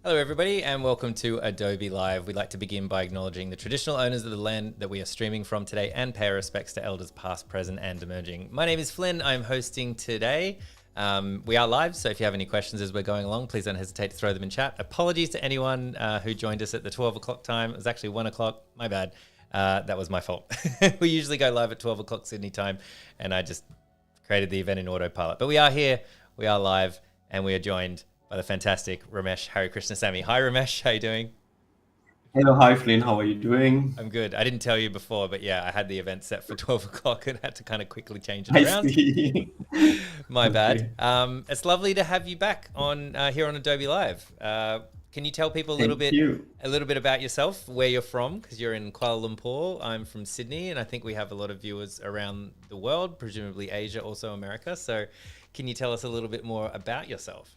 Hello, everybody, and welcome to Adobe Live. We'd like to begin by acknowledging the traditional owners of the land that we are streaming from today and pay our respects to elders past, present, and emerging. My name is Flynn. I'm hosting today. We are live, so if you have any questions as we're going along, please don't hesitate to throw them in chat. Apologies to anyone who joined us at the 12 o'clock time. It was actually 1 o'clock. My bad. That was my fault. We usually go live at 12 o'clock Sydney time, and I just created the event in autopilot. But we are here, we are live, and we are joined by the fantastic Rames Harikrishnasamy. Hi, Ramesh. How you doing? Hello, hi Flynn. How are you doing? I'm good. I didn't tell you before, but yeah, I had the event set for 12 o'clock and had to kind of quickly change it I around. see. My Okay. bad. It's lovely to have you back on here on Adobe Live. Can you tell people Thank you. a little bit about yourself, where you're from? Because you're in Kuala Lumpur. I'm from Sydney, and I think we have a lot of viewers around the world, presumably Asia, also America. So, can you tell us a little bit more about yourself?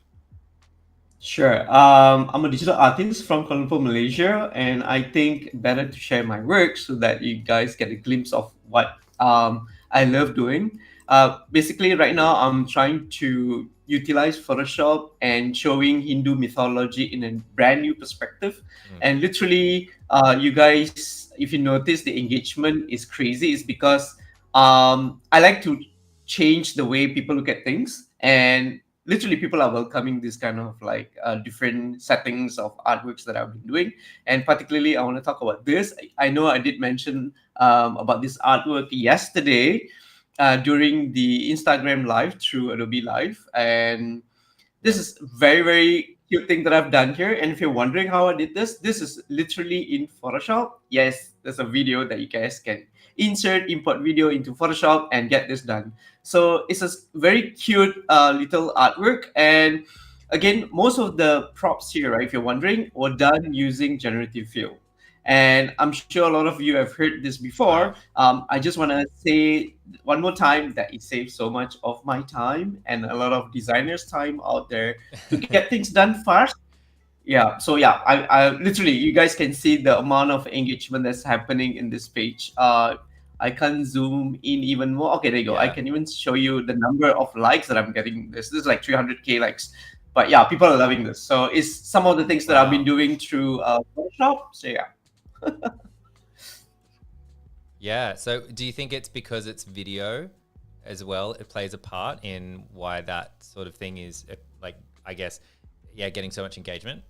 Sure. I'm a digital artist from Kuala Lumpur, Malaysia, and I think better to share my work so that you guys get a glimpse of what I love doing. Basically, right now I'm trying to utilize Photoshop and showing Hindu mythology in a brand new perspective. And literally, you guys, if you notice, the engagement is crazy. It's because I like to change the way people look at things, and literally people are welcoming this kind of like different settings of artworks that I've been doing. And particularly I want to talk about this. I know I did mention about this artwork yesterday during the Instagram live through Adobe Live, and this Yep. is very, very cute thing that I've done here. And if you're wondering how I did this is literally in Photoshop. Yes, there's a video that you guys can import video into Photoshop and get this done. So it's a very cute little artwork. And again, most of the props here, right, if you're wondering, were done using generative fill. And I'm sure a lot of you have heard this Wow. before. I just want to say one more time that it saves so much of my time and a lot of designers' time out there to get things done fast. Yeah. So yeah, I literally, you guys can see the amount of engagement that's happening in this page. I can zoom in even more. Okay, there you go. I Yeah. can even show you the number of likes that I'm getting. This is like 300K likes. But yeah, people are loving this. So it's some of the things that I've been Wow. doing through Photoshop. So yeah. Yeah. So, do you think it's because it's video as well? It plays a part in why that sort of thing is like, I guess, yeah, getting so much engagement.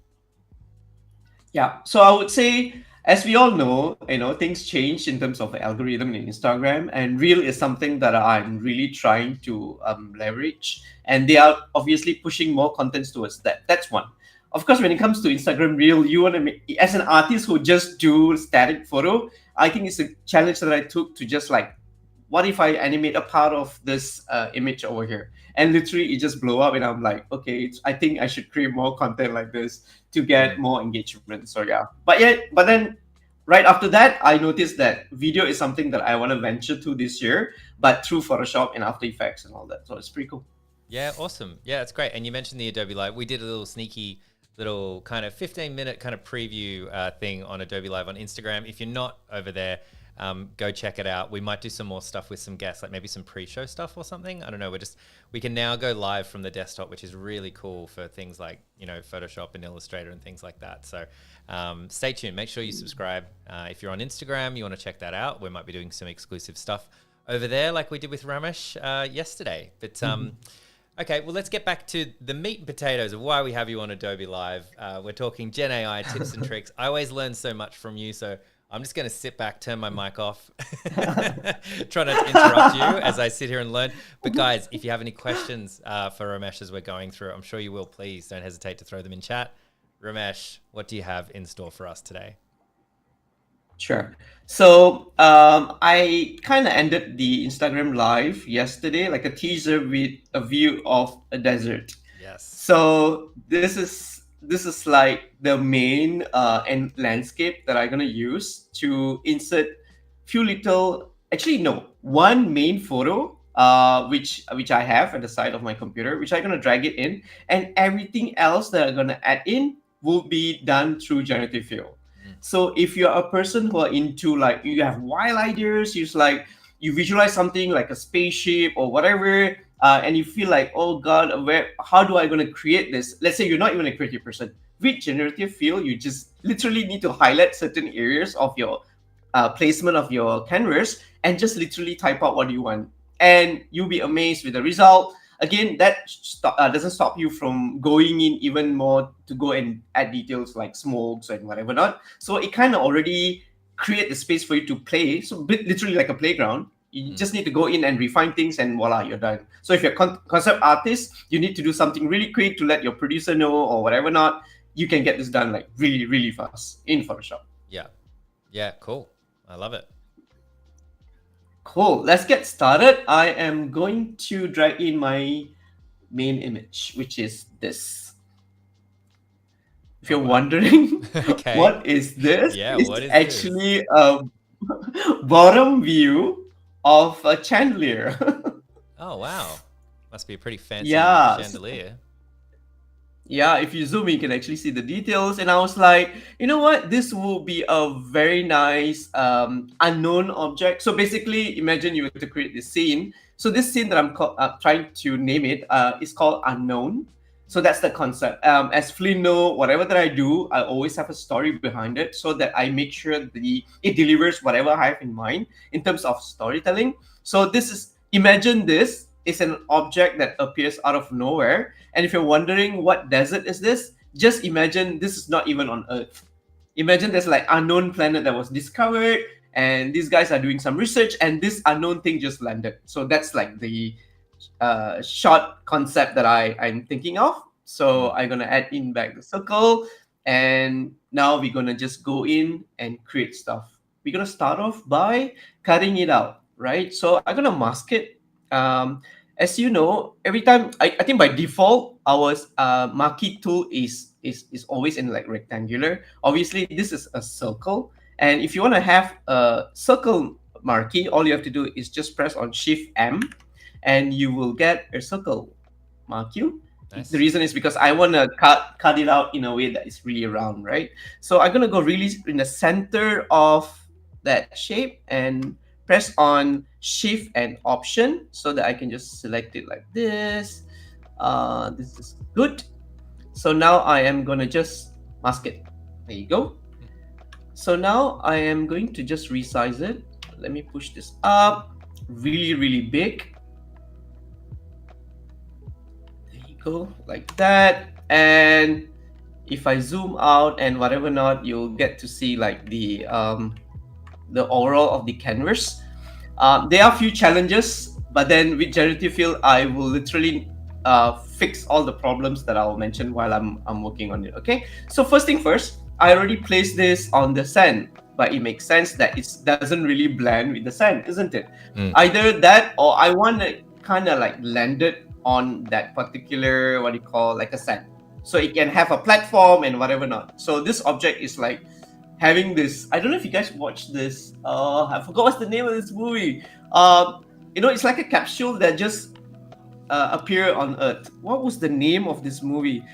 Yeah. So I would say, as we all know, things change in terms of the algorithm in Instagram, and Reel is something that I'm really trying to leverage, and they are obviously pushing more contents towards that. That's one. Of course, when it comes to Instagram Reel, you want to make, as an artist who just do static photo, I think it's a challenge that I took to just like, what if I animate a part of this image over here? And literally, it just blow up, and I'm like, okay, I think I should create more content like this to get Mm. more engagement. So yeah, but then right after that, I noticed that video is something that I want to venture to this year, but through Photoshop and After Effects and all that. So it's pretty cool. Yeah, awesome. Yeah, it's great. And you mentioned the Adobe Live. We did a little sneaky little kind of 15-minute kind of preview thing on Adobe Live on Instagram. If you're not over there, go check it out. We might do some more stuff with some guests, like maybe some pre-show stuff or something. I don't know. We can now go live from the desktop, which is really cool for things like, Photoshop and Illustrator and things like that. So stay tuned. Make sure you subscribe. If you're on Instagram, you want to check that out. We might be doing some exclusive stuff over there, like we did with Ramesh yesterday. But okay, well, let's get back to the meat and potatoes of why we have you on Adobe Live. We're talking Gen AI tips and tricks. I always learn so much from you, so I'm just going to sit back, turn my mic off, try not to interrupt you as I sit here and learn. But guys, if you have any questions for Ramesh as we're going through, I'm sure you will. Please don't hesitate to throw them in chat. Ramesh, what do you have in store for us today? Sure. So I kind of ended the Instagram live yesterday, like a teaser with a view of a desert. Yes. So this is like the main and landscape that I'm gonna use to insert few little. Actually, no, one main photo, which I have at the side of my computer, which I'm gonna drag it in, and everything else that I'm gonna add in will be done through generative fill. So if you're a person who are into like you have wild ideas, you visualize something like a spaceship or whatever, and you feel like, oh God, how do I gonna create this? Let's say you're not even a creative person, with generative fill, you just literally need to highlight certain areas of your placement of your canvas and just literally type out what you want. And you'll be amazed with the result. Again, that doesn't stop you from going in even more to go and add details like smokes and whatever not. So it kind of already create the space for you to play. So literally like a playground. You just need to go in and refine things, and voila, you're done. So if you're a concept artist, you need to do something really quick to let your producer know or whatever not. You can get this done like really, really fast in Photoshop. Yeah. Yeah, cool. I love it. Cool. Let's get started. I am going to drag in my main image, which is this. If you're wondering Okay. what is this, Yeah, it's what is actually a bottom view of a chandelier. Oh, wow. Must be a pretty fancy Yeah. chandelier. Yeah, if you zoom in, you can actually see the details. And I was like, you know what? This will be a very nice unknown object. So basically, imagine you were to create this scene. So this scene that I'm trying to name it is called Unknown. So that's the concept. As Flynn know, whatever that I do, I always have a story behind it so that I make sure it delivers whatever I have in mind in terms of storytelling. So imagine this is an object that appears out of nowhere. And if you're wondering what desert is this, just imagine this is not even on Earth. Imagine there's like unknown planet that was discovered, and these guys are doing some research, and this unknown thing just landed. So that's like the short concept that I'm thinking of. So I'm gonna add in back the circle, and now we're gonna just go in and create stuff. We're gonna start off by cutting it out, right? So I'm gonna mask it. As you know, every time I think by default our marquee tool is always in like rectangular. Obviously, this is a circle, and if you want to have a circle marquee, all you have to do is just press on Shift M, and you will get a circle marquee. Nice. The reason is because I want to cut it out in a way that is really round, right? So I'm gonna go really in the center of that shape and press on Shift and Option so that I can just select it like this. This is good. So now I am gonna just mask it. There you go. So now I am going to just resize it. Let me push this up really, really big. There you go, like that. And if I zoom out and whatever not, you'll get to see like the overall of the canvas. There are a few challenges, but then with generative fill, I will literally fix all the problems that I'll mention while I'm working on it. Okay, so first thing first, I already placed this on the sand, but it makes sense that it doesn't really blend with the sand, isn't it? Either that, or I want to kind of like land it on that particular, what do you call, like a sand, so it can have a platform and whatever not. So this object is like having this. I don't know if you guys watched this. I forgot what's the name of this movie. It's like a capsule that just appear on Earth. What was the name of this movie?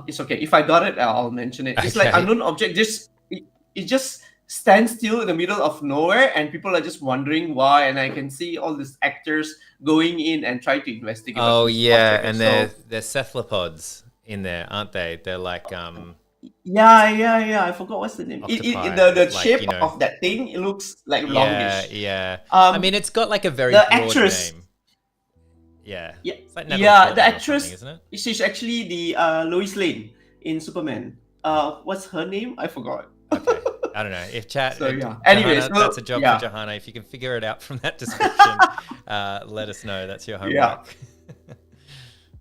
It's okay. If I got it, I'll mention it. It's like unknown object. It just stands still in the middle of nowhere, and people are just wondering why. And I can see all these actors going in and try to investigate. Oh yeah, and they're cephalopods in there, aren't they? They're like Yeah. I forgot what's the name. The like, shape of that thing, it looks like longish. Yeah. I mean, it's got like a very broad name. Yeah. It's like the actress, isn't it? she's actually the Lois Lane in Superman. What's her name? I forgot. Okay. I don't know. If chat. So yeah. Anyways, that's a job for Johanna. If you can figure it out from that description, let us know. That's your homework.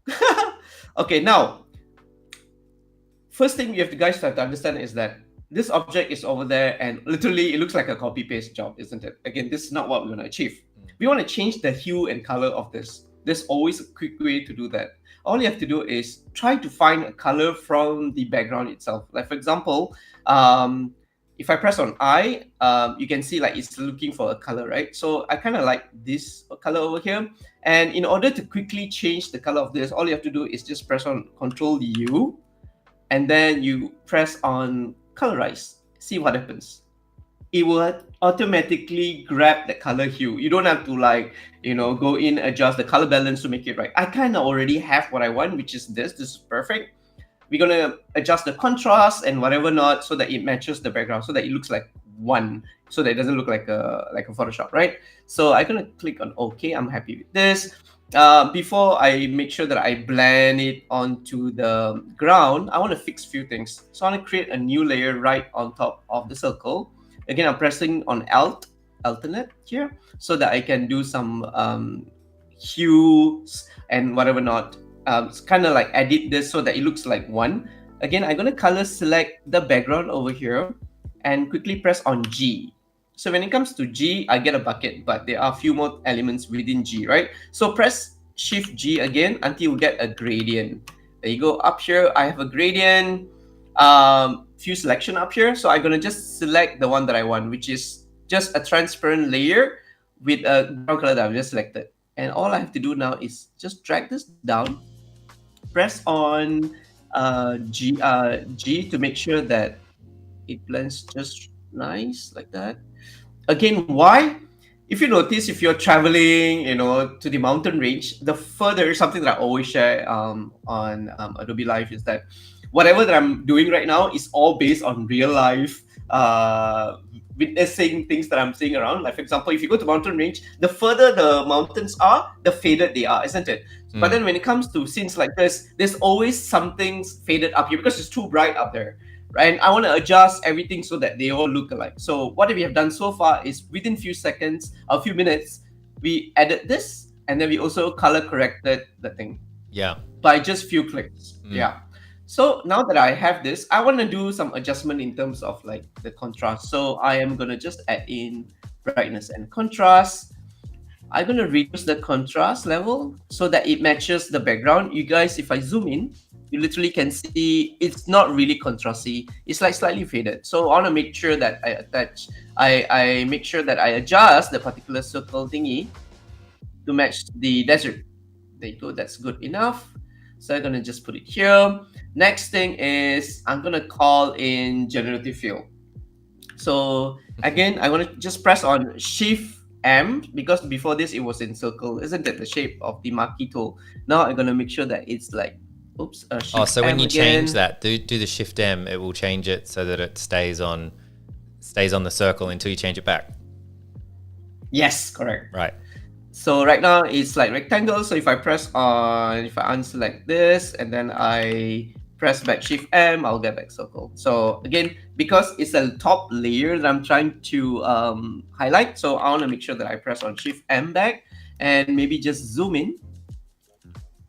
Yeah. Okay. Now, first thing you guys have to understand is that this object is over there, and literally it looks like a copy paste job, isn't it? Again, this is not what we want to achieve. We want to change the hue and color of this. There's always a quick way to do that. All you have to do is try to find a color from the background itself. Like for example, if I press on I, you can see like it's looking for a color, right? So I kind of like this color over here. And in order to quickly change the color of this, all you have to do is just press on Control U, and then you press on Colorize. See what happens. It will automatically grab the color hue. You don't have to go in, adjust the color balance to make it right. I kind of already have what I want, which is this. This is perfect. we're gonna adjust the contrast and whatever not, so that it matches the background, so that it looks like one, so that it doesn't look like a Photoshop, right? So I'm gonna click on OK. I'm happy with this. Before I make sure that I blend it onto the ground, I want to fix a few things. So I want to create a new layer right on top of the circle. Again, I'm pressing on alternate here, so that I can do some hues and whatever not. It's kind of like edit this so that it looks like one. Again, I'm going to color select the background over here and quickly press on G. So when it comes to G, I get a bucket, but there are a few more elements within G, right? So press Shift G again until you get a gradient. There you go. Up here, I have a gradient, few selection up here. So I'm going to just select the one that I want, which is just a transparent layer with a brown color that I've just selected. And all I have to do now is just drag this down, press on G to make sure that it blends just nice like that. Again, why? If you notice, if you're traveling, to the mountain range, the further, something that I always share on Adobe Live is that whatever that I'm doing right now is all based on real life witnessing things that I'm seeing around. Like, for example, if you go to mountain range, the further the mountains are, the faded they are, isn't it? But then when it comes to scenes like this, there's always something faded up here because it's too bright up there. Right? And I want to adjust everything so that they all look alike. So what we have done so far is within few seconds, a few minutes, we added this, and then we also color corrected the thing. Yeah. By just few clicks. Yeah. So now that I have this, I want to do some adjustment in terms of like the contrast. So I am going to just add in brightness and contrast. I'm going to reduce the contrast level so that it matches the background. You guys, if I zoom in, you literally can see it's not really contrasty. It's like slightly faded. So I want to make sure that I make sure that I adjust the particular circle thingy to match the desert. There you go. That's good enough. So I'm going to just put it here. Next thing is I'm going to call in generative fill. So again, I want to just press on Shift M, because before this it was in circle, isn't it? The shape of the marquee tool. Now I'm going to make sure that it's like, Shift so when M you again. Change that, do the Shift M, it will change it so that it stays on the circle until you change it back. Yes, correct. Right. So right now it's like rectangle. So if I unselect this and then I press back Shift M, I'll get back circle. So again, because it's a top layer that I'm trying to highlight, so I want to make sure that I press on Shift M back and maybe just zoom in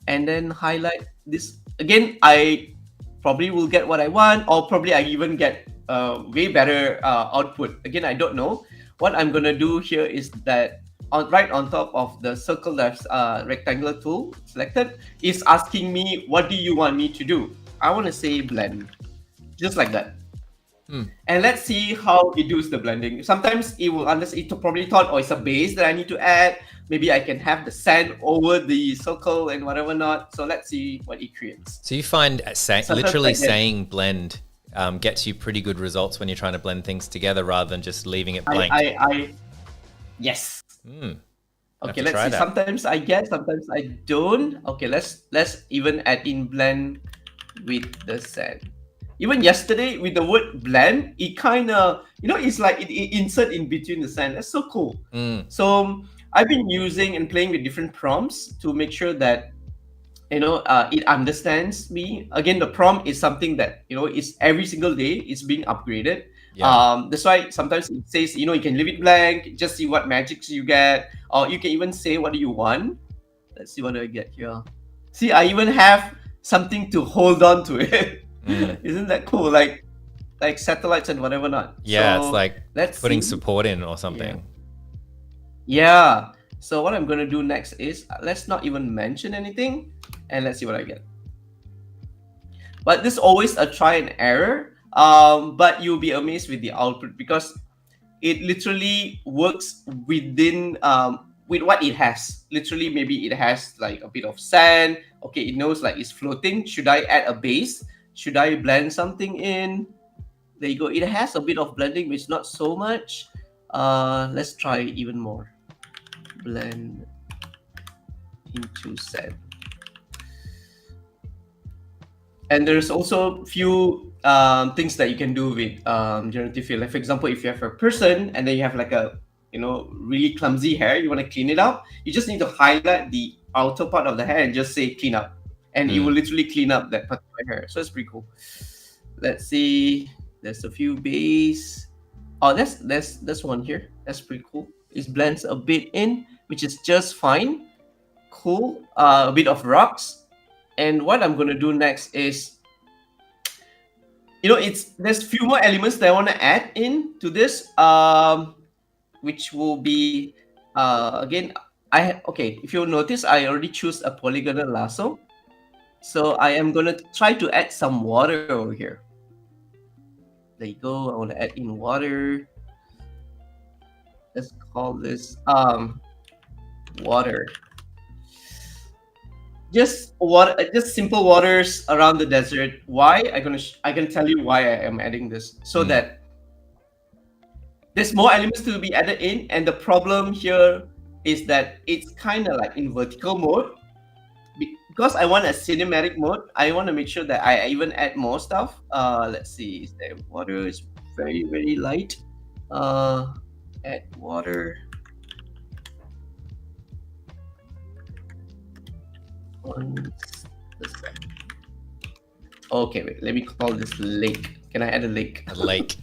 and then highlight this. Again, I probably will get what I want, or probably I even get way better output. Again, I don't know. What I'm going to do here is that right on top of the circle that's rectangular tool selected is asking me, what do you want me to do? I want to say blend, just like that. And let's see how it does the blending. Sometimes it will understand. It probably thought, oh, it's a base that I need to add. Maybe I can have the sand over the circle and whatever not. So let's see what it creates. So you find literally saying blend gets you pretty good results when you're trying to blend things together rather than just leaving it blank. Yes. Okay, let's see. That. Sometimes I get, sometimes I don't. Okay, let's even add in blend with the sand. Even yesterday with the word blend, it kind of, it's like it insert in between the sand. That's so cool. So I've been using and playing with different prompts to make sure that, it understands me. Again, the prompt is something that, is every single day it's being upgraded. Yeah. That's why sometimes it says, you can leave it blank, just see what magics you get, or you can even say, what do you want? Let's see what I get here. See, I even have something to hold on to it. Isn't that cool? Like satellites and whatever not. Yeah, so it's like putting support in or something. Yeah. So what I'm going to do next is, let's not even mention anything, and let's see what I get. But this is always a try and error. But you'll be amazed with the output, because it literally works within with what it has. Literally, maybe it has like a bit of sand. Okay, it knows like it's floating. Should I add a base? Should I blend something in? There you go. It has a bit of blending, but it's not so much. Let's try even more. Blend into sand. And there's also few things that you can do with generative fill. Like for example, if you have a person and then you have like a really clumsy hair, you want to clean it up, you just need to highlight the outer part of the hair and just say clean up, and it will Mm. literally clean up that particular hair. So it's pretty cool. Let's see. There's a few base. Oh, that's one here. That's pretty cool. It blends a bit in, which is just fine. Cool. A bit of rocks. And what I'm gonna do next is, it's there's few more elements that I want to add in to this, which will be, again, okay. If you notice, I already choose a polygonal lasso, so I am gonna try to add some water over here. There you go. I want to add in water. Let's call this water. Just water, just simple waters around the desert. Why? I can tell you why I am adding this, so Mm. that there's more elements to be added in, and the problem here is that it's kind of like in vertical mode. Because I want a cinematic mode, I want to make sure that I even add more stuff. Let's see, is there water? Is very very light. Uh, add water on the side. Okay, wait. Let me call this lake. Can I add a lake? A lake.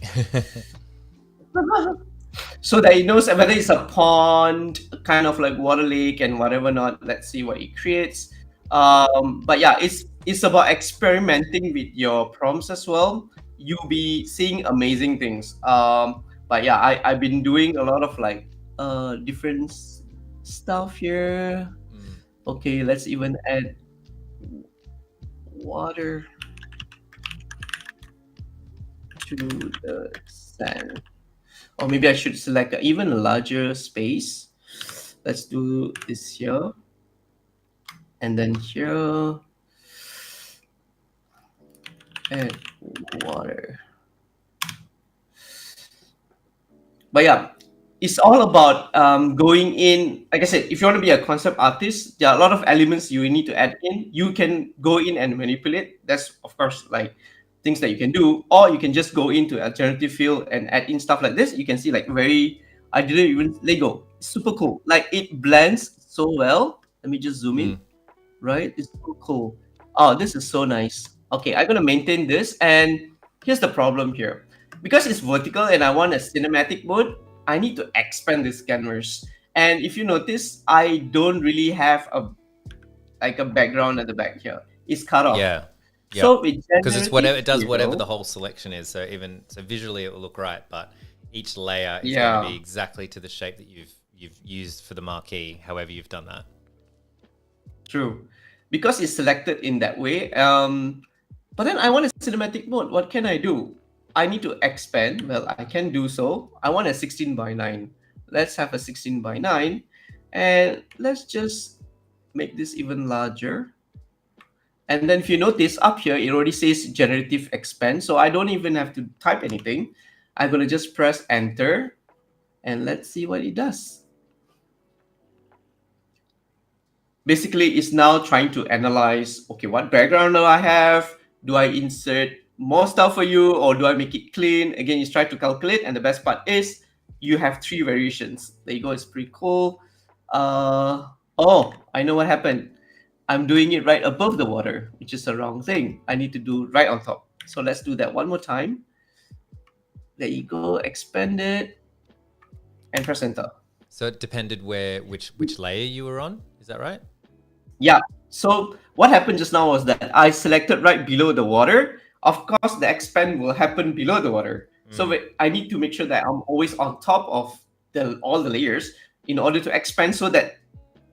So that it knows whether it's a pond, kind of like water lake and whatever not. Let's see what it creates. But yeah, it's about experimenting with your prompts as well. You'll be seeing amazing things. But yeah, I've been doing a lot of like different stuff here. Mm. Okay, let's even add water to the sand. Or maybe I should select an even larger space. Let's do this here. And then here, add water. But yeah, it's all about going in. Like I said, if you want to be a concept artist, there are a lot of elements you need to add in. You can go in and manipulate. That's of course like things that you can do, or you can just go into a generative field and add in stuff like this. You can see like very, I didn't even Lego. Super cool. Like it blends so well. Let me just zoom in. Mm. Right? It's so cool. Oh, this is so nice. Okay, I'm gonna maintain this, and here's the problem here. Because it's vertical and I want a cinematic mode, I need to expand this canvas. And if you notice, I don't really have a background at the back here. It's cut off. Yeah. So Yep. with Because it's whatever generative it does, whatever the fill, whole selection is. So visually it will look right, but each layer is going to be yeah, exactly to the shape that you've used for the marquee. However you've done that. true. Because it's selected in that way. But then I want a cinematic mode. What can I do? I need to expand. Well, I can do so. I want a 16 by 9. Let's have a 16 by 9. And let's just make this even larger. And then if you notice up here, it already says generative expand. So I don't even have to type anything. I'm going to just press enter. And let's see what it does. Basically, it's now trying to analyze, okay, what background do I have? Do I insert more stuff for you, or do I make it clean? Again, it's trying to calculate, and the best part is you have 3 variations. There you go. It's pretty cool. Oh, I know what happened. I'm doing it right above the water, which is the wrong thing. I need to do right on top. So let's do that one more time. There you go. Expand it and press enter. So it depended which layer you were on. Is that right? Yeah. So what happened just now was that I selected right below the water. Of course, the expand will happen below the water. So I need to make sure that I'm always on top of all the layers in order to expand, so that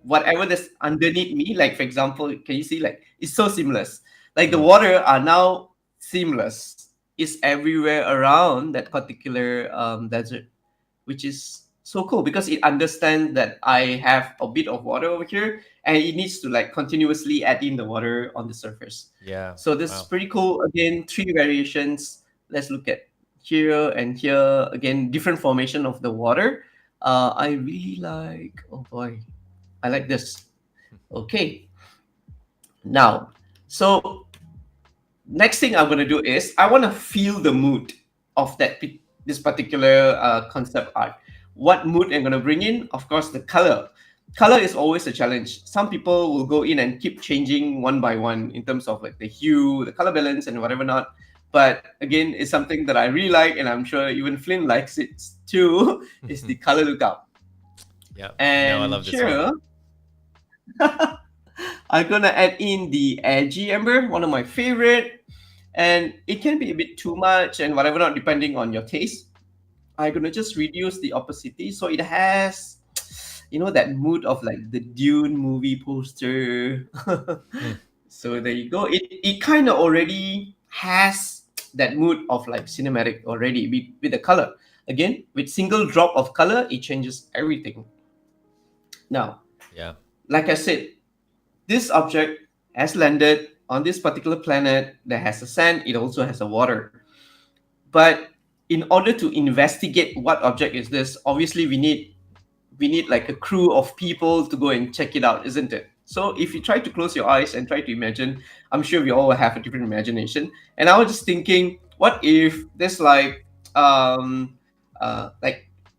whatever that's underneath me, like for example, can you see like it's so seamless? Like the water are now seamless. It's everywhere around that particular desert, which is so cool because it understands that I have a bit of water over here, and it needs to like continuously add in the water on the surface. Yeah. So this is pretty cool. Again, 3 variations. Let's look at here and here. Again, different formation of the water. I really like, oh boy, I like this. Okay. Now, so next thing I'm gonna do is I want to feel the mood of this particular concept art. What mood I'm gonna bring in? Of course, the color. Color is always a challenge. Some people will go in and keep changing one by one in terms of like the hue, the color balance, and whatever not. But again, it's something that I really like, and I'm sure even Flynn likes it too. Is the color lookup. Yeah. No, I And love this one. here, I'm gonna add in the edgy amber, one of my favorite, and it can be a bit too much and whatever not, depending on your taste. I'm gonna just reduce the opacity so it has, that mood of like the Dune movie poster. Mm. So there you go. It kind of already has that mood of like cinematic already with the color. Again, with single drop of color, it changes everything. Now, Yeah. like I said, this object has landed on this particular planet that has a sand. It also has a water. But in order to investigate what object is this, obviously we need like a crew of people to go and check it out, isn't it? So if you try to close your eyes and try to imagine, I'm sure we all have a different imagination. And I was just thinking, what if there's like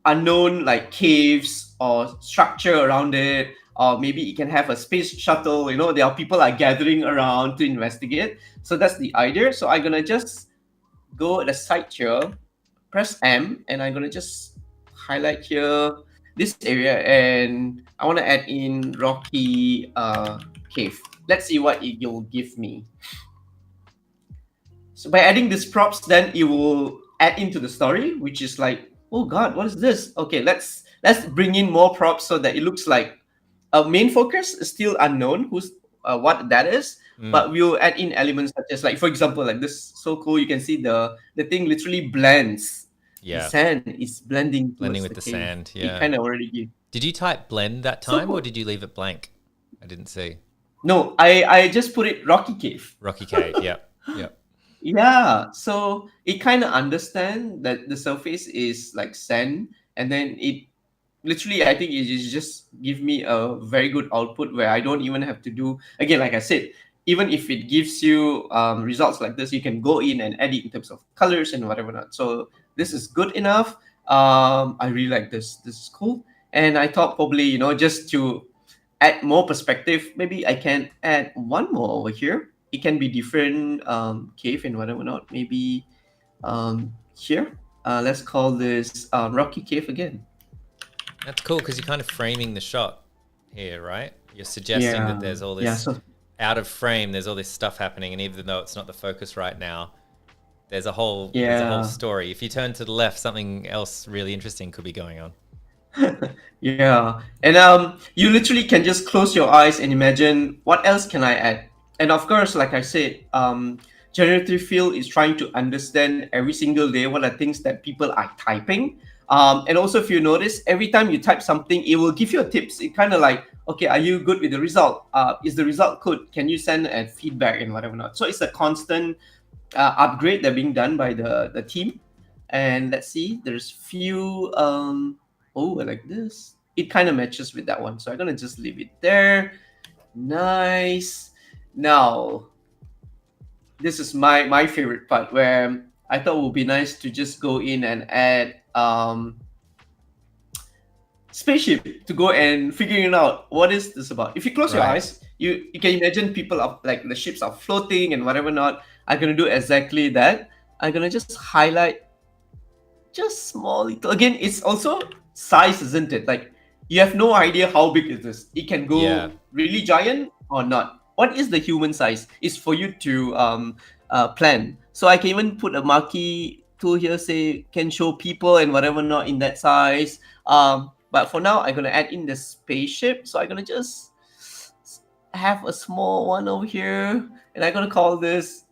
unknown like caves or structure around it, or maybe it can have a space shuttle. There are people are gathering around to investigate. So that's the idea. So I'm gonna just go at the side here, press M, and I'm gonna just highlight here this area, and I want to add in rocky cave. Let's see what it will give me. So by adding these props, then it will add into the story, which is like, oh god, what is this? Okay, let's bring in more props so that it looks like a main focus is still unknown who's what that is, Mm. but we'll add in elements such as, like, for example, like this, so cool. You can see the thing literally blends. The Yeah. sand is blending Blending towards with the the cave. sand. It Yeah. kind of already gives. Did you type blend that So time or cool. did you leave it blank? I didn't see. No, I just put it rocky cave. Rocky Cave. Yeah. Yeah. Yeah, so it kind of understand that the surface is like sand, and then it literally, I think it is just give me a very good output where I don't even have to do, again, like I said, even if it gives you results like this, you can go in and edit in terms of colors and whatever not. So this is good enough. I really like this. This is cool. And I thought probably, just to add more perspective, maybe I can add one more over here. It can be different cave and whatever not. Maybe here. Let's call this rocky cave again. That's cool because you're kind of framing the shot here, right? You're suggesting that Yeah, there's all yeah. this So out of frame, there's all this stuff happening, and even though it's not the focus right now, there's a whole yeah, story. If you turn to the left, something else really interesting could be going on. yeah. And you literally can just close your eyes and imagine what else can I add. And of course, like I said, generative field is trying to understand every single day what are things that people are typing. And also, if you notice, every time you type something, it will give you a tips. It kind of like, okay, are you good with the result? Is the result good? Can you send a feedback and whatever not? So it's a constant upgrade that being done by the team. And let's see, there's few oh, I like this. It kind of matches with that one, so I'm gonna just leave it there. Nice. Now this is my favorite part, where I thought it would be nice to just go in and add spaceship to go and figuring out what is this about. If you close your Right. eyes, you can imagine people are like the ships are floating and whatever not. I'm gonna do exactly that. I'm gonna just highlight just small little. Again, it's also size, isn't it? Like, you have no idea how big is this. It can Yeah. go really giant or not. What is the human size is for you to plan. So I can even put a marquee tool here, say can show people and whatever not in that size. But for now, I'm gonna add in the spaceship. So I'm gonna just have a small one over here, and I'm gonna call this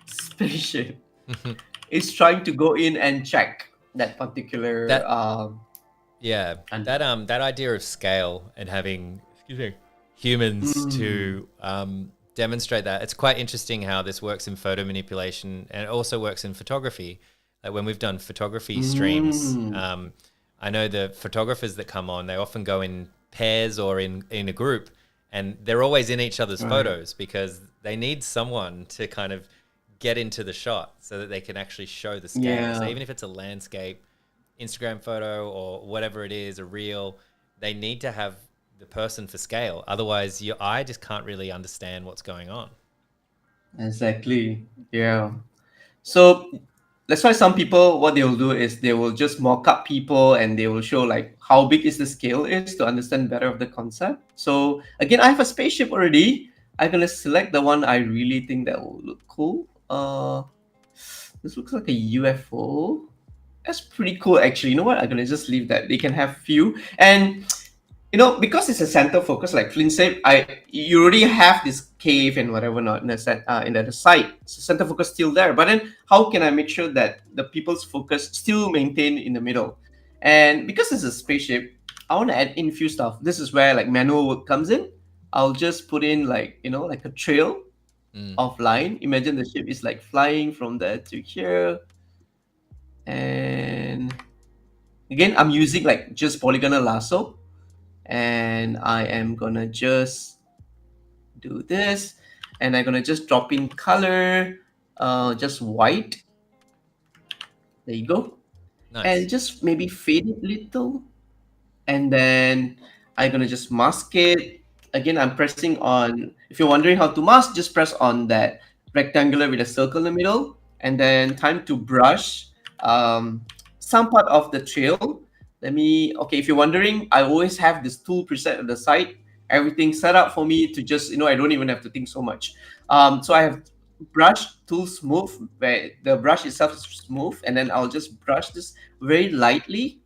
spaceship. It's trying to go in and check that particular That yeah, and that idea of scale and having, excuse me, humans mm, to demonstrate that. It's quite interesting how this works in photo manipulation and it also works in photography. Like when we've done photography streams, mm, I know the photographers that come on, they often go in pairs or in a group, and they're always in each other's right. photos because they need someone to kind of get into the shot so that they can actually show the scale. So Yeah. even if it's a landscape, Instagram photo, or whatever it is, a reel, they need to have the person for scale. Otherwise, your eye just can't really understand what's going on. Exactly. Yeah. So that's why some people, what they will do is they will just mock up people and they will show like how big is the scale is to understand better of the concept. So again, I have a spaceship already. I'm gonna select the one I really think that will look cool. This looks like a UFO. That's pretty cool actually. You know what? I'm gonna just leave that. They can have few. And because it's a center focus, like Flynn said, you already have this cave and whatever not in the site. So center focus still there. But then how can I make sure that the people's focus still maintained in the middle? And because it's a spaceship, I want to add in few stuff. This is where like manual work comes in. I'll just put in like like a trail Mm. of line. Imagine the ship is like flying from there to here. And again, I'm using like just polygonal lasso. And I am gonna just do this, and I'm gonna just drop in color, just white. There you go. Nice. And just maybe fade it little, and then I'm gonna just mask it. Again, I'm pressing on. If you're wondering how to mask, just press on that rectangular with a circle in the middle, and then time to brush some part of the trail. Okay, if you're wondering, I always have this tool preset at the side, everything set up for me to just, I don't even have to think so much. So I have brush tool smooth, where the brush itself is smooth, and then I'll just brush this very lightly.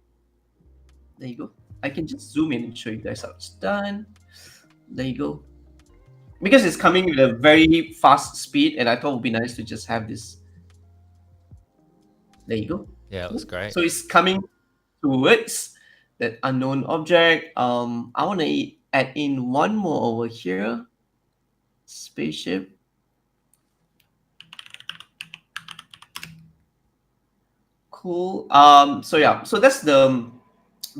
There you go. I can just zoom in and show you guys how it's done. There you go. Because it's coming with a very fast speed, and I thought it would be nice to just have this. There you go. Yeah, it looks great. So it's coming towards that unknown object. I want to add in one more over here. Spaceship. Cool. So yeah, so that's the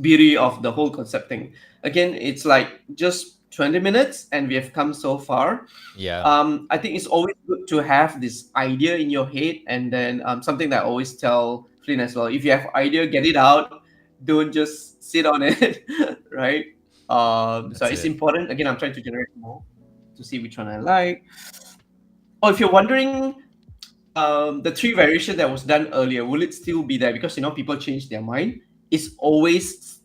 beauty of the whole concept thing. Again, it's like just 20 minutes and we have come so far. Yeah. I think it's always good to have this idea in your head, and then something that I always tell Flynn as well: if you have idea, get it out. Don't just sit on it, right? So That's it's it. important. Again, I'm trying to generate more to see which one I like. Oh, if you're wondering, the three variation that was done earlier, will it still be there? Because people change their mind. It's always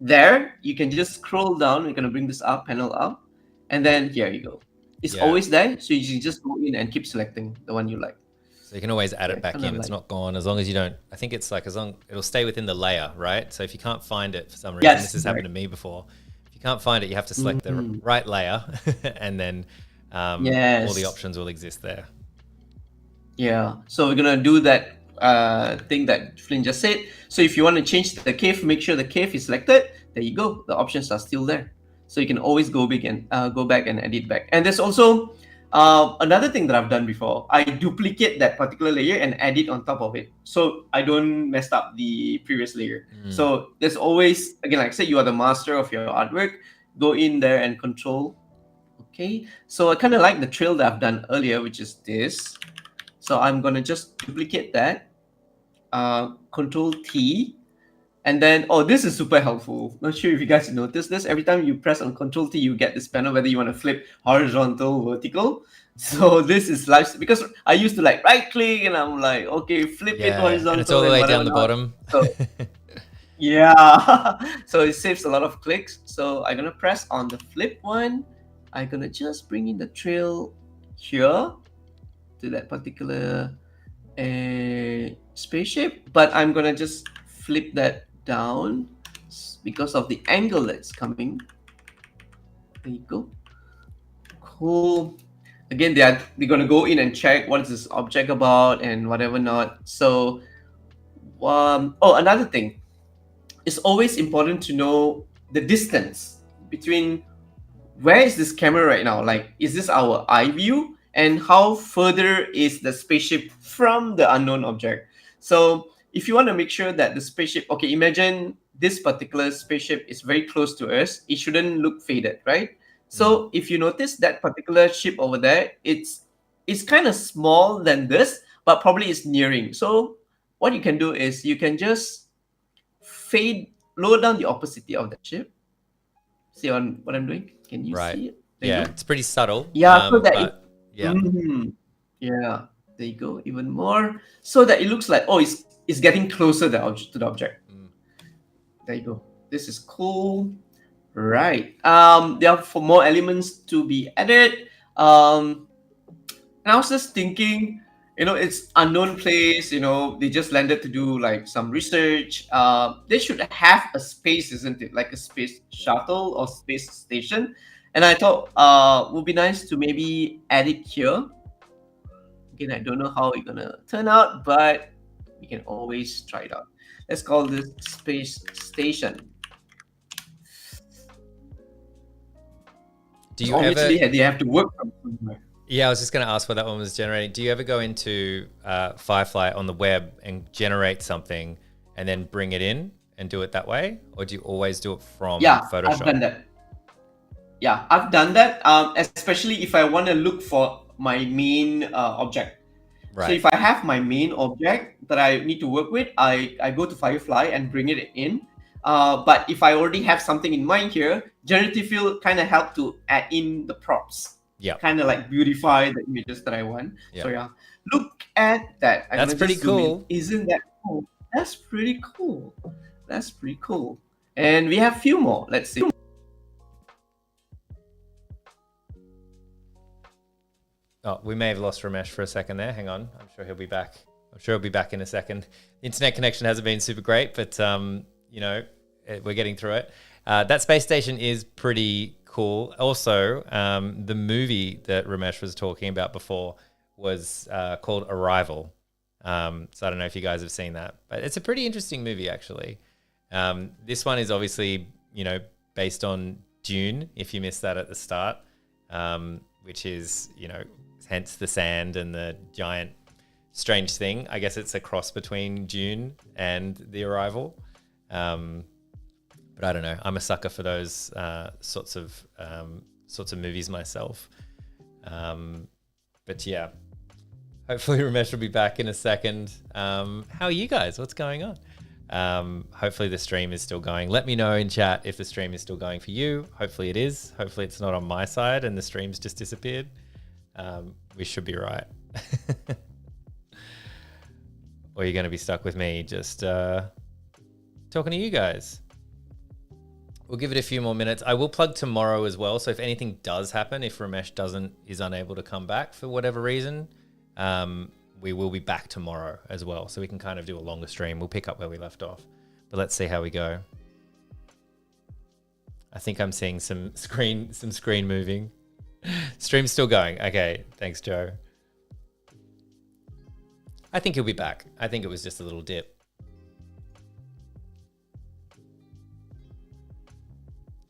there. You can just scroll down. We're gonna bring this up, panel up, and then here you go. It's Yeah. always there, so you can just go in and keep selecting the one you like. So you can always add Yeah, it back kinda in. It's like- not gone as long as you don't. I think it's like it'll stay within the layer, right? So if you can't find it for some reason, Yes, this has happened to me before. If you can't find it, you have to select the Mhm. right layer, and then all the Yes. options will exist there. Yeah. So we're gonna do that thing that Flynn just said. So if you want to change the cave, make sure the cave is selected. There you go. The options are still there. So you can always go back and edit back. And there's also another thing that I've done before. I duplicate that particular layer and add it on top of it, so I don't mess up the previous layer. So there's always, again, like I said, you are the master of your artwork. Go in there and control. Okay. So I kind of like the trail that I've done earlier, which is this. So I'm gonna just duplicate that. Control T. And then, this is super helpful. Not sure if you guys noticed this. Every time you press on Control T, you get this panel whether you want to flip horizontal, vertical. So this is live, because I used to like right click and I'm like, okay, flip it horizontal. And it's all the way down the whatever bottom. So yeah, so it saves a lot of clicks. So I'm gonna press on the flip one. I'm gonna just bring in the trail here to that particular spaceship, but I'm gonna just flip that down because of the angle that's coming. There you go. Cool. Again, they're gonna go in and check what is this object about and whatever not. So, another thing, it's always important to know the distance between where is this camera right now. Like, is this our eye view, and how further is the spaceship from the unknown object? So if you want to make sure that the spaceship, okay, imagine this particular spaceship is very close to us, it shouldn't look faded, right? So if you notice that particular ship over there, it's it's kind of small than this, but probably it's nearing. So what you can do is you can just fade, lower down the opacity of that shape. See on what I'm doing? Can you Right. see it? There you Yeah, go. it's pretty subtle. Yeah, so that it, But yeah. yeah, there you go, even more, so that it looks like, oh, it's getting closer to the object. There you go. This is cool. Right. There are for more elements to be added. And I was just thinking, it's unknown place. They just landed to do like some research. They should have a space, isn't it? Like a space shuttle or space station. And I thought, would be nice to maybe add it here. Again, I don't know how it's gonna turn out, but we can always try it out. Let's call this space station. Do you Obviously, ever? they have to work from somewhere. Yeah, I was just going to ask what that one was generating. Do you ever go into Firefly on the web and generate something and then bring it in and do it that way? Or do you always do it from Photoshop? I've done that. Yeah, I've done that. Especially if I want to look for my main object. Right. So if I have my main object that I need to work with, I go to Firefly and bring it in. But if I already have something in mind here, generative fill kind of help to add in the props. Yeah. Kind of like beautify the images that I want. Yep. So yeah, look at that. That's pretty cool. Isn't that cool? That's pretty cool. That's pretty cool. And we have a few more. Let's see. Oh, we may have lost Ramesh for a second there. Hang on. I'm sure he'll be back. I'm sure he'll be back in a second. The internet connection hasn't been super great, but we're getting through it. That space station is pretty cool. Also, the movie that Ramesh was talking about before was called Arrival. So I don't know if you guys have seen that, but it's a pretty interesting movie, actually. This one is obviously, based on Dune, if you missed that at the start, which is, hence the sand and the giant strange thing. I guess it's a cross between Dune and The Arrival. But I don't know. I'm a sucker for those sorts of movies myself. But yeah, hopefully Ramesh will be back in a second. How are you guys? What's going on? Hopefully the stream is still going. Let me know in chat if the stream is still going for you. Hopefully it is. Hopefully it's not on my side and the stream's just disappeared. We should be right. Or you're going to be stuck with me just talking to you guys. We'll give it a few more minutes. I will plug tomorrow as well. So if anything does happen, if Ramesh is unable to come back for whatever reason, we will be back tomorrow as well. So we can kind of do a longer stream. We'll pick up where we left off. But let's see how we go. I think I'm seeing some screen moving. Stream's still going. Okay, thanks, Joe. I think he'll be back. I think it was just a little dip.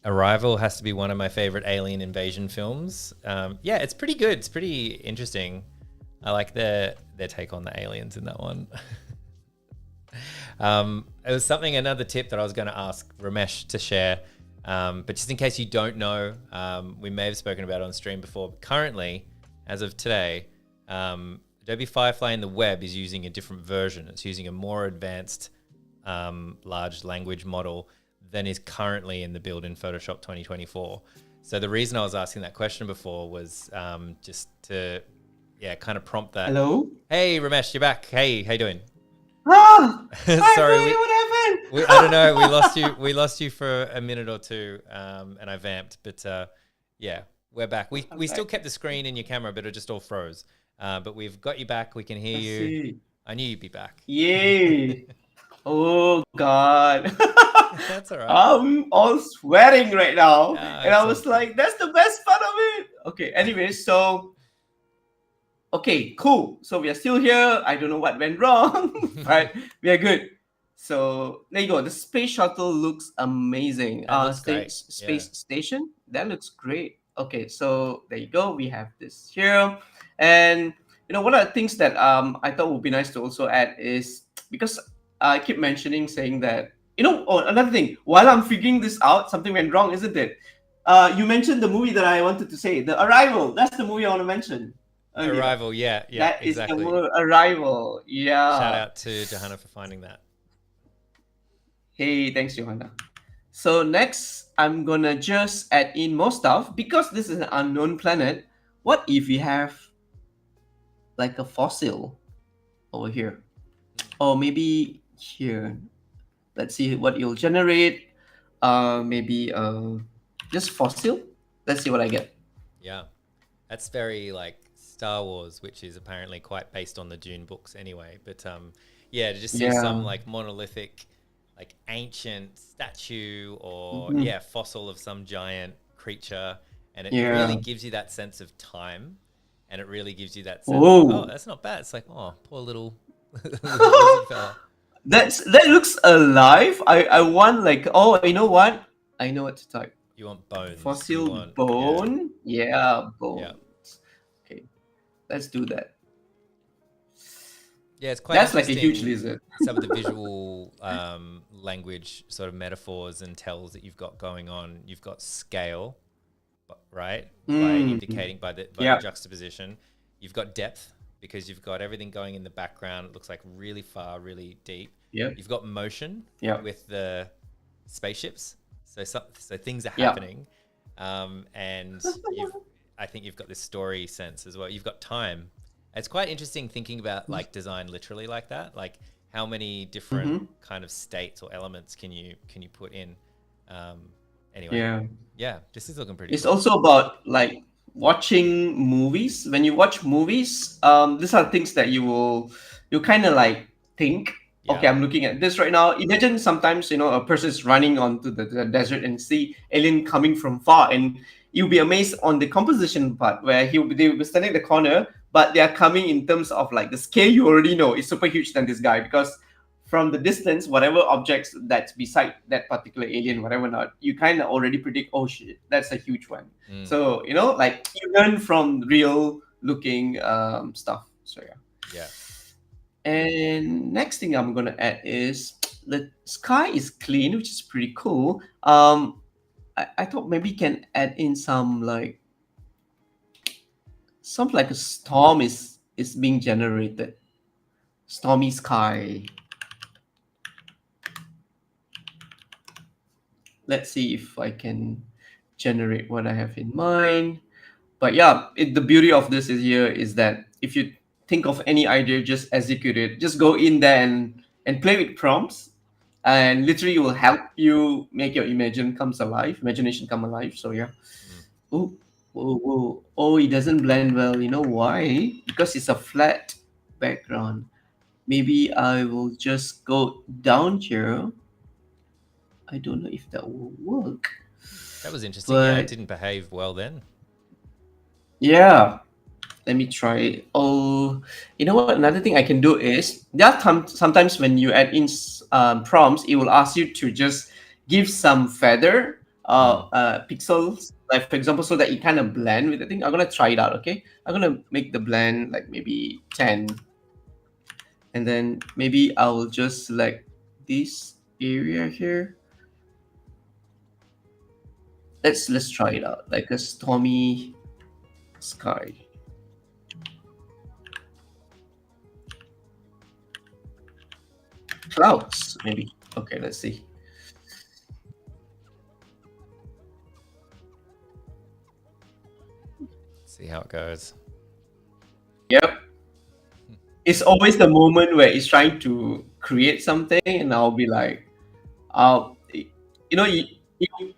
Arrival has to be one of my favorite alien invasion films. Yeah, it's pretty good. It's pretty interesting. I like their take on the aliens in that one. It was another tip that I was going to ask Ramesh to share. But just in case you don't know, we may have spoken about it on stream before. But currently, as of today, Adobe Firefly in the web is using a different version. It's using a more advanced large language model than is currently in the build in Photoshop 2024. So the reason I was asking that question before was just to, kind of prompt that. Hello? Hey, Ramesh, you're back. Hey, how you doing? Sorry, what happened? I don't know. We lost you for a minute or two, and I vamped. But we're back. We still kept the screen in your camera, but it just all froze. But we've got you back. We can hear you. See. I knew you'd be back. Yay! Oh God! That's all right. I'm all sweating right now, and I was awesome. like, "That's the best part of it." Okay. Anyway, so okay, cool. So we are still here. I don't know what went wrong, but we are good. So there you go. The space shuttle looks amazing. Space station, that looks great. Okay, so there you go. We have this here, and one of the things that I thought would be nice to also add is, because I keep saying that another thing. While I'm figuring this out, something went wrong, isn't it? You mentioned the movie that I wanted to say, The Arrival. That's the movie I want to mention. Yeah, Arrival. Yeah, yeah, that is the exactly. word arrival. Shout Yeah. out to Johanna for finding that. Hey, thanks, Johanna. So next, I'm gonna just add in more stuff because this is an unknown planet. What if we have like a fossil over here, or maybe here? Let's see what you'll generate. Maybe just fossil. Let's see what I get. Yeah, that's very like Star Wars, which is apparently quite based on the Dune books anyway. But yeah, to just see some Yeah. like monolithic, like ancient statue or Mhm. yeah, fossil of some giant creature, and it really Yeah. gives you that sense of time, and it really gives you that sense of oh, Oh. that's not bad. It's like oh, poor little little lizard fella. That looks alive. I want like, oh, you know what? I know what to type. You want bones. You Fossil want yeah, bone. Yeah, yeah. bones. Okay, let's do that. Yeah, it's quite That's like a huge interesting. lizard. Some of the visual language sort of metaphors and tells that you've got going on. You've got scale, right, by Mm. indicating by the Yeah. juxtaposition. You've got depth because you've got everything going in the background. It looks like really far, really deep. Yep. You've got motion Yep. with the spaceships, so things are Yep. happening, and I think you've got this story sense as well. You've got time. It's quite interesting thinking about like design literally like that. Like how many different Mm-hmm. kind of states or elements can you put in? Um, anyway, Yeah. yeah, this is looking pretty It's cool. also about like watching movies. When you watch movies, these are things that you kind of like think. Okay, Yeah, I'm looking at this right now. Imagine sometimes a person is running onto the desert and see alien coming from far, and you'll be amazed on the composition part where they will be standing in the corner, but they are coming in terms of like the scale. You already know is super huge than this guy because from the distance, whatever objects that's beside that particular alien, whatever not, you kind of already predict, oh shit, that's a huge one. mm, So, like you learn from real looking stuff. So, yeah. yeah, And next thing I'm going to add is the sky is clean, which is pretty cool. I thought maybe can add in something like a storm is being generated. Stormy sky. Let's see if I can generate what I have in mind. But yeah, the beauty of this is here is that if you think of any idea, just execute it. Just go in there and play with prompts, and literally it will help you make your imagination come alive. So yeah. mm, Oh, oh, it doesn't blend well. You know why? Because it's a flat background. Maybe I will just go down here. I don't know if that will work, that was interesting. Yeah, it but didn't behave well then. yeah. Let me try it. Oh, you know what? Another thing I can do is there are sometimes when you add in prompts, it will ask you to just give some feather Mm, pixels, like for example, so that it kind of blend with the thing. I'm gonna try it out. Okay, I'm gonna make the blend like maybe 10, and then maybe I'll just select this area here. Let's try it out, like a stormy sky. Clouds, maybe. Okay, let's see. see how it goes. Yep. It's always the moment where it's trying to create something, and I'll be like,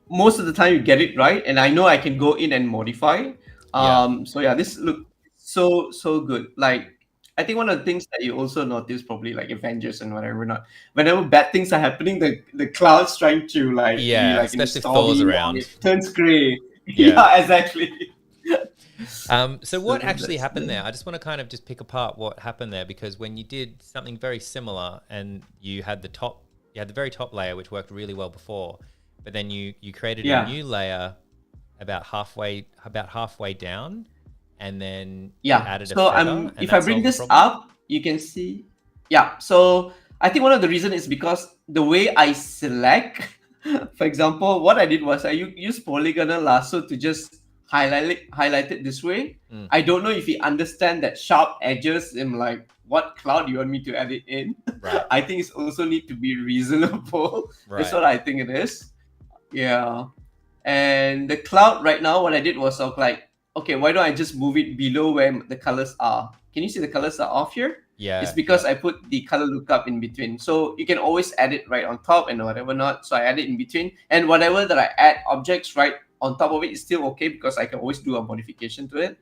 most of the time you get it right, and I know I can go in and modify. Yeah, So yeah, this look so good. Like I think one of the things that you also notice probably like Avengers and whatever not, whenever bad things are happening, the clouds trying to like be yeah, like in a especially if Thor's stormy or around. it turns gray. Yeah. Yeah, exactly. So So what actually that's happened the there? I just want to kind of just pick apart what happened there because when you did something very similar and you had the very top layer which worked really well before, but then you created a yeah. new layer about halfway down, and then you Yeah. added a So feather, and if I that bring solved the this problem. up, you can see. Yeah. So I think one of the reason is because the way I select, for example, what I did was I used polygonal lasso to just highlighted this way. I don't know if he understand that sharp edges and like what cloud you want me to edit in. Right. I think it's also need to be reasonable. That's Right. what I think it is. Yeah. And the cloud right now, what I did was like, okay, why don't I just move it below where the colors are? Can you see the colors are off here? It's Yeah. because Yeah. I put the color lookup in between. So you can always add it right on top and whatever not. So I add it in between. And whatever that I add objects right on top of it is still okay because I can always do a modification to it.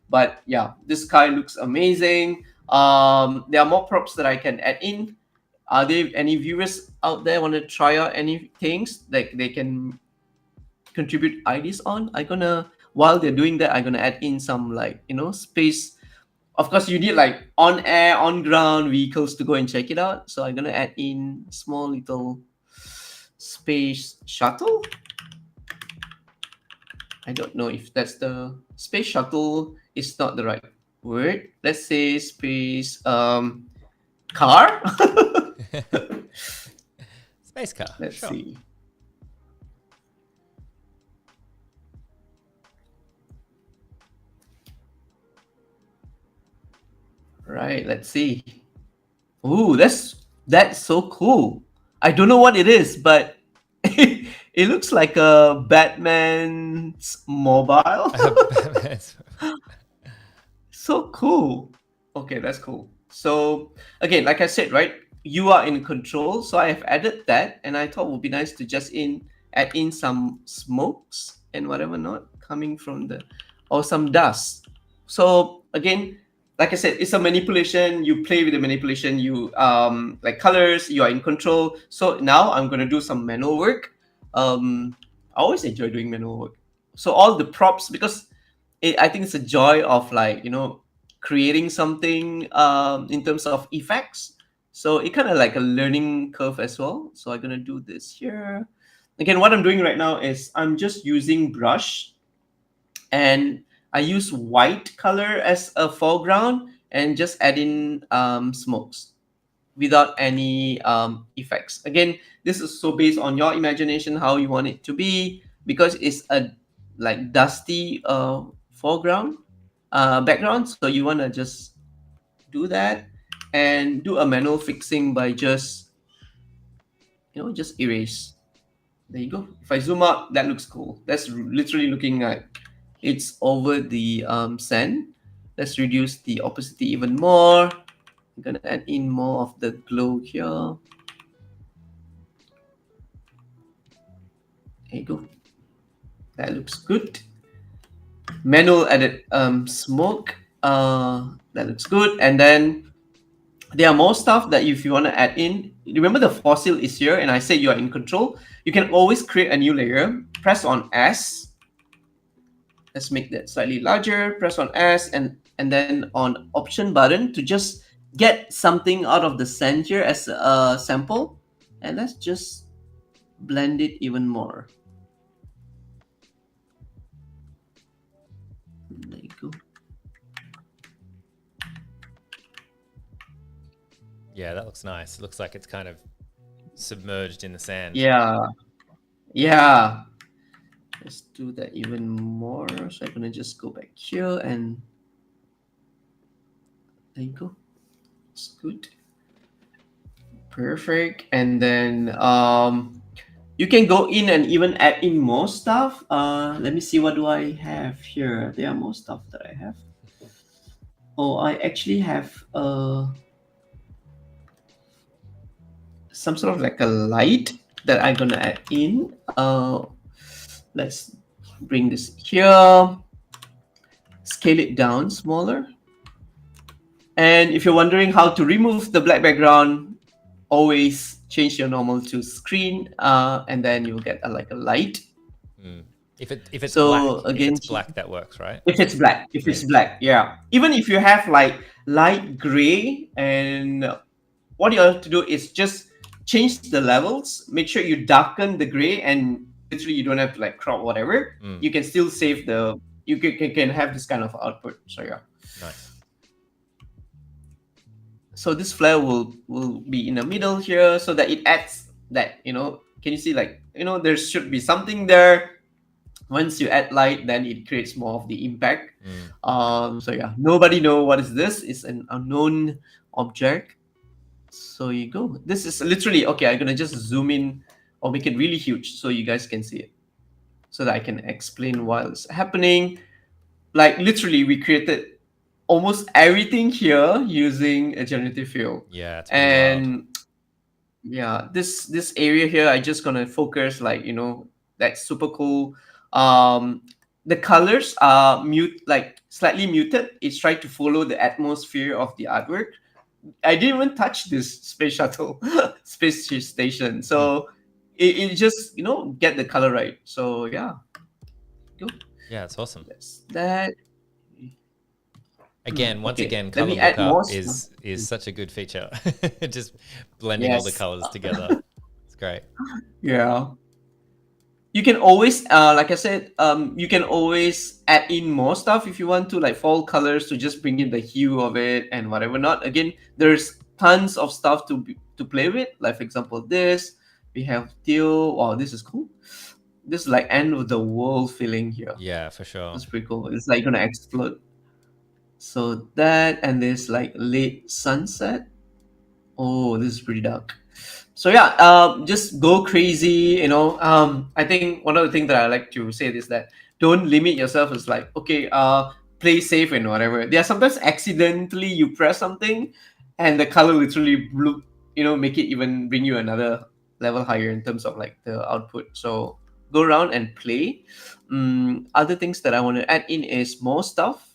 But yeah, this sky looks amazing. There are more props that I can add in. Are there any viewers out there want to try out any things that they can contribute ideas on? I'm gonna, while they're doing that, I'm gonna add in some like, space. Of course you need like on air, on ground vehicles to go and check it out, so I'm gonna add in small little space shuttle. I don't know if that's the space shuttle is not the right word. Let's say space car. Space car. Let's Sure. see. Right, let's see. Ooh, that's so cool. I don't know what it is, but it looks like a Batman's mobile. So cool. Okay, that's cool. So again, like I said, right, you are in control. So I have added that, and I thought it would be nice to just add in some smokes and whatever not coming from the, or some dust. So again, like I said, it's a manipulation. You play with the manipulation. You like colors. You are in control. So now I'm gonna do some manual work. I always enjoy doing manual work. So all the props, because I think it's a joy of like, creating something in terms of effects. So it kind of like a learning curve as well. So I'm gonna do this here. Again, what I'm doing right now is I'm just using brush, and I use white color as a foreground and just add in smokes without any effects. Again, this is so based on your imagination how you want it to be, because it's a like dusty foreground background. So you want to just do that and do a manual fixing by just just erase. There you go. If I zoom out, that looks cool. That's literally looking like it's over the sand. Let's reduce the opacity even more. I'm gonna add in more of the glow here. There you go. That looks good. Manual edit smoke. That looks good. And then there are more stuff that if you want to add in, remember the fossil is here, and I said you are in control. You can always create a new layer. Press on S. Let's make that slightly larger. Press on S and then on Option button to just get something out of the sand here as a sample. And let's just blend it even more. There you go. Yeah, that looks nice. It looks like it's kind of submerged in the sand. Yeah. Yeah. Let's do that even more. So I'm gonna just go back here and there you go. It's good. Perfect. And then you can go in and even add in more stuff. Let me see, what do I have here? There are more stuff that I have. Oh, I actually have some sort of like a light that I'm gonna add in. Let's bring this here, scale it down smaller. And if you're wondering how to remove the black background, always change your normal to screen, and then you'll get like a light. If it's so black, again, if it's black, that works, right? If it's black, yeah. Even if you have like light gray, and what you have to do is just change the levels. Make sure you darken the gray, and literally you don't have to like crop whatever. You can still save the. You can have this kind of output. So yeah. Nice. So this flare will be in the middle here, so that it adds that, can you see, like, there should be something there. Once you add light, then it creates more of the impact. Mm. So yeah, nobody know what is this. It's an unknown object. So you go. This is literally okay. I'm gonna just zoom in or make it really huge so you guys can see it, so that I can explain what is happening. Like literally, we created almost everything here using a generative field, Yeah, it's pretty wild. and yeah, this area here I just gonna focus, like, that's super cool. um the colors are like slightly muted. It's trying to follow the atmosphere of the artwork. I didn't even touch this space shuttle space station, Mm. so it just get the color right. So yeah, go. Yeah, it's awesome. That's that. Again, once Okay, again, let color me add more lookup stuff. is such a good feature. Just blending all the Yes. colors together. It's great. Yeah. You can always, like I said, you can always add in more stuff if you want to, like fall colors to just bring in the hue of it and whatever not. Again, there's tons of stuff to play with. Like for example, this we have teal. Wow, this is cool. This is like end of the world feeling here. Yeah, for sure. That's pretty cool. It's like gonna explode. So that, and this like late sunset. Oh, this is pretty dark. So yeah, just go crazy. I think one of the things that I like to say is that don't limit yourself. It's like, okay, play safe and whatever. There are sometimes accidentally you press something, and the color literally blue. Make it even bring you another level higher in terms of like the output. So go around and play. Other things that I want to add in is more stuff.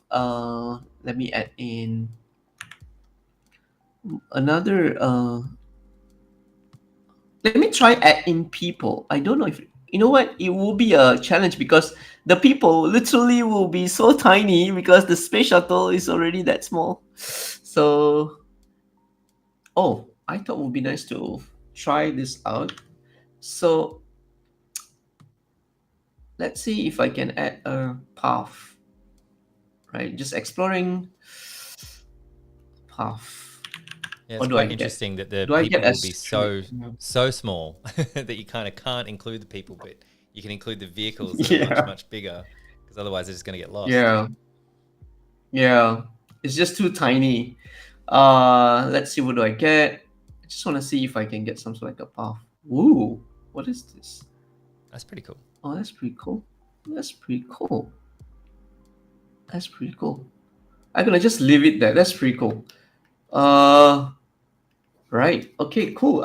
Let me add in another. Let me try add in people. I don't know if you know what, it will be a challenge because the people literally will be so tiny because the space shuttle is already that small. So, oh, I thought it would be nice to try this out. So let's see if I can add a path. Right, just exploring path. Yeah, it's What do I quite get? interesting that the Do I get people a will be straight? so small that you kind of can't include the people, but you can include the vehicles that are Yeah, much bigger because otherwise they're just going to get lost. yeah, yeah. It's just too tiny. Let's see, what do I get? I just want to see if I can get some sort of like a path. Ooh, what is this? That's pretty cool. Oh, that's pretty cool. That's pretty cool. That's pretty cool. I'm gonna just leave it there. That's pretty cool. Uh, right. Okay, cool.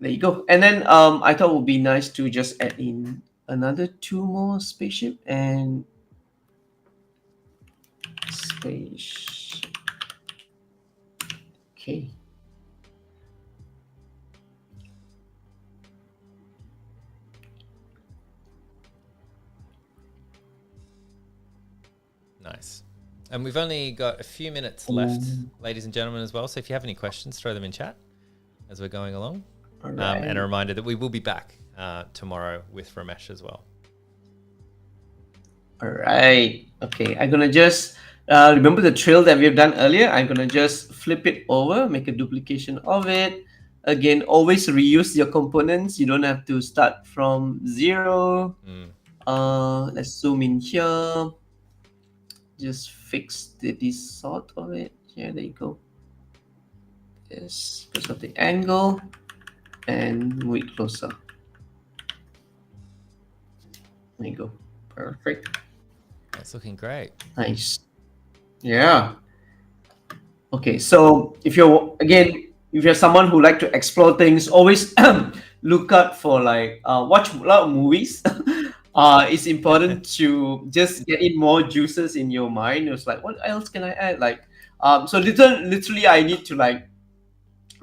There you go. And then I thought it would be nice to just add in another two more spaceship and space. Okay. Nice. And we've only got a few minutes left, ladies and gentlemen, as well. So if you have any questions, throw them in chat as we're going along. All right. And a reminder that we will be back tomorrow with Ramesh as well. All right. Okay. I'm gonna just remember the trail that we have done earlier. I'm gonna just flip it over, make a duplication of it. Again, always reuse your components. You don't have to start from zero. Let's zoom in here. Just fix the sort of it. Here, there you go. Yes, because of the angle, and move it closer. There you go. Perfect. That's looking great. Nice. Yeah. Okay, so if you're someone who like to explore things, always look out for like watch a lot of movies. It's important to just get in more juices in your mind. It's like, what else can I add? Like, so literally, I need to like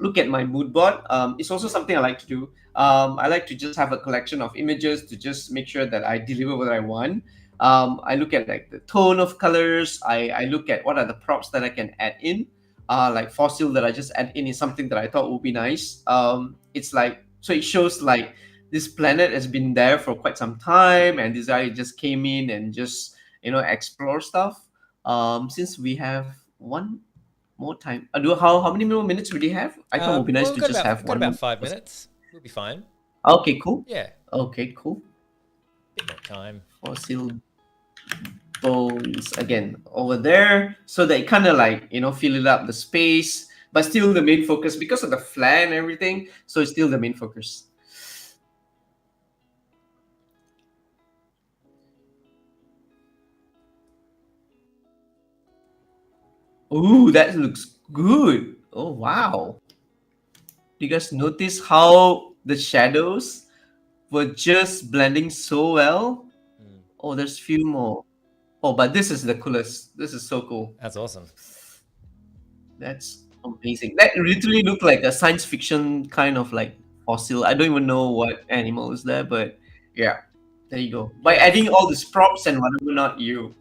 look at my mood board. It's also something I like to do. I like to just have a collection of images to just make sure that I deliver what I want. I look at like the tone of colors. I look at what are the props that I can add in. Like fossil that I just add in is something that I thought would be nice. It's like, so it shows like this planet has been there for quite some time, and this guy just came in and just explore stuff. Since we have one more time. Do how many more minutes do we have? I thought it would be nice Well, to just have we've got about one. 5 minutes. We'll be fine. Okay, cool. Yeah. Okay, cool. Bit more time. Fossil bones again over there, so they kind of like fill it up the space, but still the main focus because of the flare and everything. So it's still the main focus. Ooh, that looks good. Oh wow! Do you guys notice how the shadows were just blending so well? Oh, there's few more. Oh, but this is the coolest. This is so cool. That's awesome. That's amazing. That literally looked like a science fiction kind of like fossil. I don't even know what animal is there, but yeah, there you go. By Yes. adding all these props and whatever not, you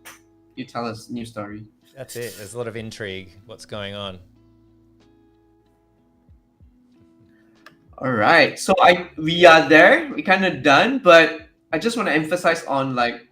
tell us new story. That's it. There's a lot of intrigue. What's going on? All right, so we are there. We kind of done, but I just want to emphasize on like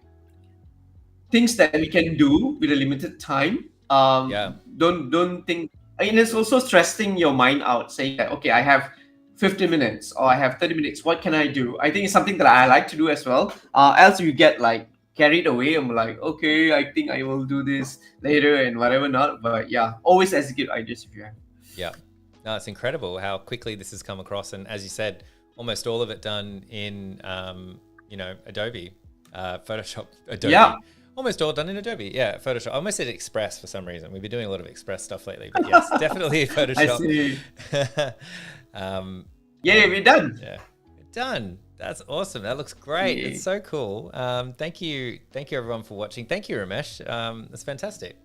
things that we can do with a limited time. Yeah. Don't think. I mean, it's also stressing your mind out, saying that okay, I have 50 minutes or I have 30 minutes. What can I do? I think it's something that I like to do as well. Else you get like carried away. I'm like, okay, I think I will do this later and whatever not. But yeah, always execute ideas if you have. Yeah. No, it's incredible how quickly this has come across. And as you said, almost all of it done in, Adobe, Photoshop, Adobe. Yeah. Almost all done in Adobe. Yeah, Photoshop. I almost said Express for some reason. We've been doing a lot of Express stuff lately. But yes, definitely Photoshop. I see. Yeah, we're done. Yeah, done. That's awesome. That looks great. Yay. It's so cool. Thank you everyone for watching. Thank you, Ramesh. That's fantastic.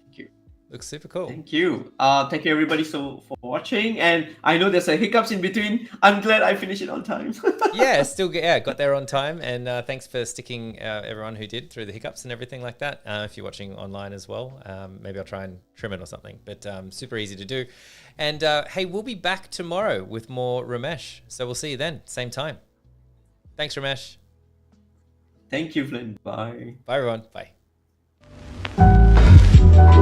Thank you. Looks super cool. Thank you. Thank you everybody for watching. And I know there's a hiccups in between. I'm glad I finished it on time. Got there on time. And thanks for sticking everyone who did through the hiccups and everything like that. If you're watching online as well, maybe I'll try and trim it or something. But super easy to do. And hey, we'll be back tomorrow with more Ramesh. So we'll see you then, same time. Thanks, Ramesh. Thank you, Flynn. Bye. Bye, everyone. Bye.